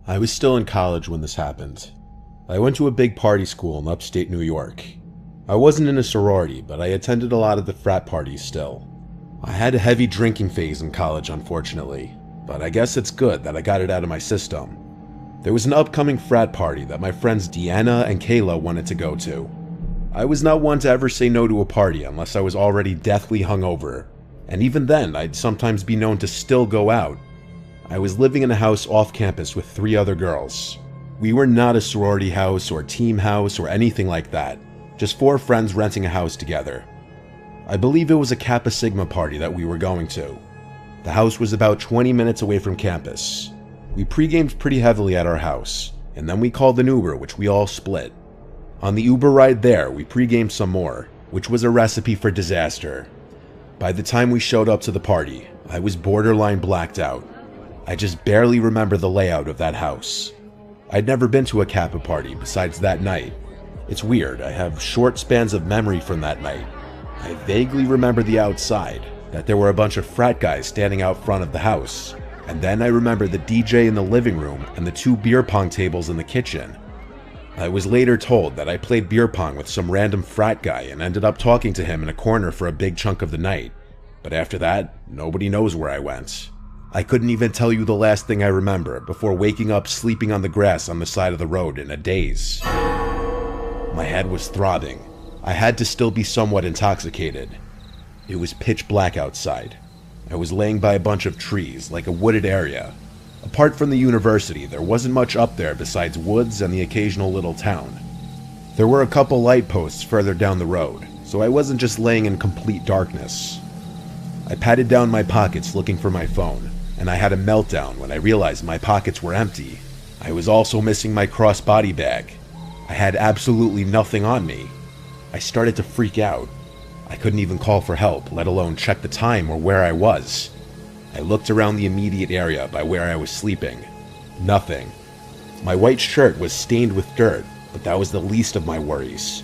I was still in college when this happened. I went to a big party school in upstate New York. I wasn't in a sorority, but I attended a lot of the frat parties still. I had a heavy drinking phase in college, unfortunately, but I guess it's good that I got it out of my system. There was an upcoming frat party that my friends Deanna and Kayla wanted to go to. I was not one to ever say no to a party unless I was already deathly hungover, and even then I'd sometimes be known to still go out. I was living in a house off campus with 3 other girls. We were not a sorority house or team house or anything like that, just 4 friends renting a house together. I believe it was a Kappa Sigma party that we were going to. The house was about 20 minutes away from campus. We pre-gamed pretty heavily at our house, and then we called an Uber, which we all split. On the Uber ride there, we pre-gamed some more, which was a recipe for disaster. By the time we showed up to the party, I was borderline blacked out. I just barely remember the layout of that house. I'd never been to a Kappa party besides that night. It's weird, I have short spans of memory from that night. I vaguely remember the outside, that there were a bunch of frat guys standing out front of the house, and then I remember the DJ in the living room and the 2 beer pong tables in the kitchen. I was later told that I played beer pong with some random frat guy and ended up talking to him in a corner for a big chunk of the night, but after that, nobody knows where I went. I couldn't even tell you the last thing I remember before waking up sleeping on the grass on the side of the road in a daze. My head was throbbing. I had to still be somewhat intoxicated. It was pitch black outside. I was laying by a bunch of trees, like a wooded area. Apart from the university, there wasn't much up there besides woods and the occasional little town. There were a couple light posts further down the road, so I wasn't just laying in complete darkness. I patted down my pockets looking for my phone, and I had a meltdown when I realized my pockets were empty. I was also missing my crossbody bag. I had absolutely nothing on me. I started to freak out. I couldn't even call for help, let alone check the time or where I was. I looked around the immediate area by where I was sleeping. Nothing. My white shirt was stained with dirt, but that was the least of my worries.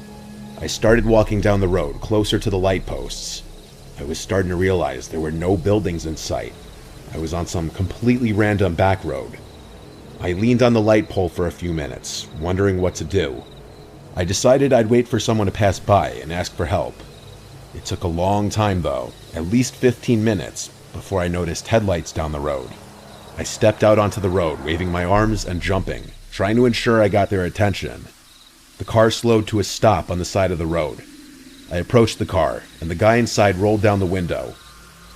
I started walking down the road closer to the light posts. I was starting to realize there were no buildings in sight. I was on some completely random back road. I leaned on the light pole for a few minutes, wondering what to do. I decided I'd wait for someone to pass by and ask for help. It took a long time though, at least 15 minutes, before I noticed headlights down the road. I stepped out onto the road, waving my arms and jumping, trying to ensure I got their attention. The car slowed to a stop on the side of the road. I approached the car, and the guy inside rolled down the window.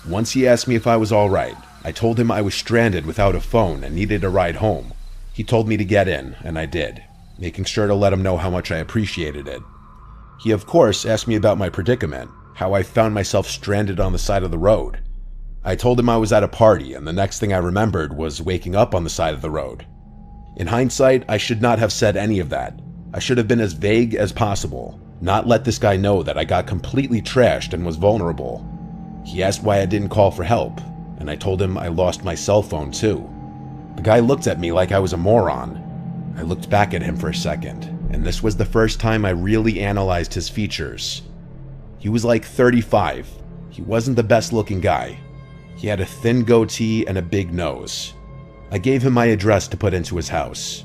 Once he asked me if I was alright, I told him I was stranded without a phone and needed a ride home. He told me to get in, and I did, making sure to let him know how much I appreciated it. He of course asked me about my predicament, how I found myself stranded on the side of the road. I told him I was at a party, and the next thing I remembered was waking up on the side of the road. In hindsight, I should not have said any of that. I should have been as vague as possible, not let this guy know that I got completely trashed and was vulnerable. He asked why I didn't call for help, and I told him I lost my cell phone too. The guy looked at me like I was a moron. I looked back at him for a second, and this was the first time I really analyzed his features. He was like 35. He wasn't the best looking guy. He had a thin goatee and a big nose. I gave him my address to put into his house.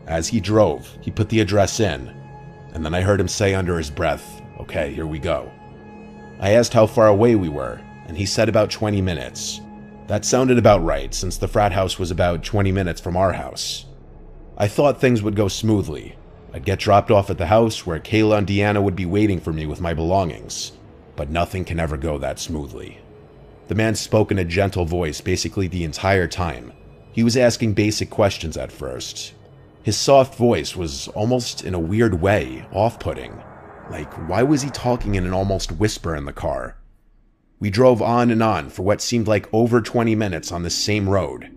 As he drove, he put the address in, and then I heard him say under his breath, "Okay, here we go." I asked how far away we were, and he said about 20 minutes. That sounded about right, since the frat house was about 20 minutes from our house. I thought things would go smoothly. I'd get dropped off at the house where Kayla and Deanna would be waiting for me with my belongings, but nothing can ever go that smoothly. The man spoke in a gentle voice basically the entire time. He was asking basic questions at first. His soft voice was almost in a weird way off-putting. Like, why was he talking in an almost whisper in the car? We drove on and on for what seemed like over 20 minutes on the same road.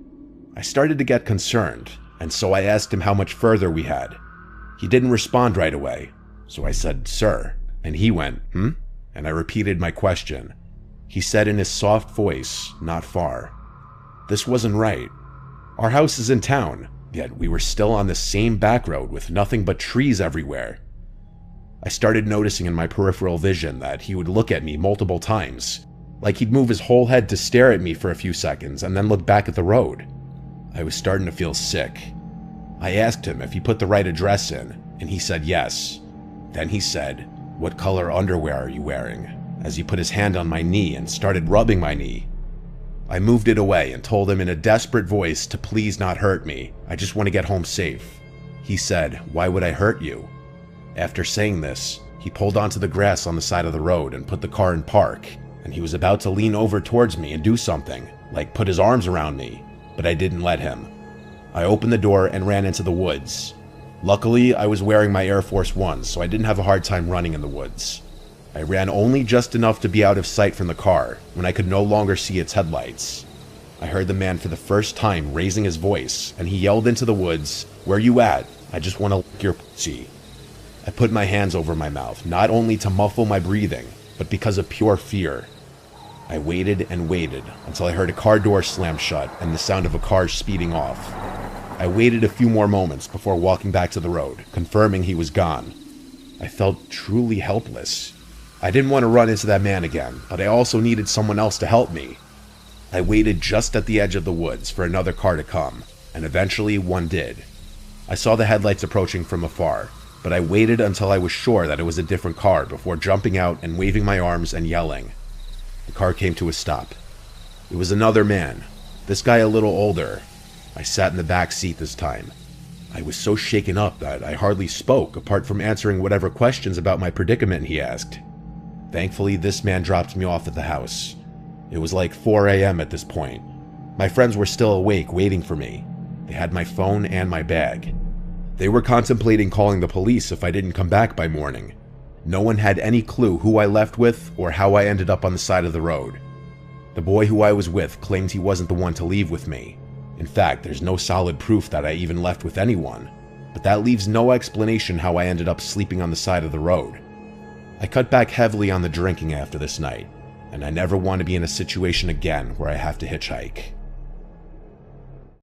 I started to get concerned, and so I asked him how much further we had. He didn't respond right away, so I said, "Sir," and he went, "Hmm?" And I repeated my question. He said in his soft voice, "Not far." This wasn't right. Our house is in town, yet we were still on the same back road with nothing but trees everywhere. I started noticing in my peripheral vision that he would look at me multiple times, like he'd move his whole head to stare at me for a few seconds and then look back at the road. I was starting to feel sick. I asked him if he put the right address in, and he said yes. Then he said, "What color underwear are you wearing?" as he put his hand on my knee and started rubbing my knee. I moved it away and told him in a desperate voice to please not hurt me. I just want to get home safe. He said, "Why would I hurt you?" After saying this, he pulled onto the grass on the side of the road and put the car in park, and he was about to lean over towards me and do something, like put his arms around me, but I didn't let him. I opened the door and ran into the woods. Luckily, I was wearing my Air Force Ones, so I didn't have a hard time running in the woods. I ran only just enough to be out of sight from the car when I could no longer see its headlights. I heard the man for the first time raising his voice, and he yelled into the woods, "Where you at? I just want to lick your pussy." I put my hands over my mouth, not only to muffle my breathing, but because of pure fear. I waited and waited until I heard a car door slam shut and the sound of a car speeding off. I waited a few more moments before walking back to the road, confirming he was gone. I felt truly helpless. I didn't want to run into that man again, but I also needed someone else to help me. I waited just at the edge of the woods for another car to come, and eventually one did. I saw the headlights approaching from afar, but I waited until I was sure that it was a different car before jumping out and waving my arms and yelling. The car came to a stop. It was another man, this guy a little older. I sat in the back seat this time. I was so shaken up that I hardly spoke, apart from answering whatever questions about my predicament he asked. Thankfully, this man dropped me off at the house. It was like 4 a.m. at this point. My friends were still awake, waiting for me. They had my phone and my bag. They were contemplating calling the police if I didn't come back by morning. No one had any clue who I left with or how I ended up on the side of the road. The boy who I was with claimed he wasn't the one to leave with me. In fact, there's no solid proof that I even left with anyone, but that leaves no explanation how I ended up sleeping on the side of the road. I cut back heavily on the drinking after this night, and I never want to be in a situation again where I have to hitchhike.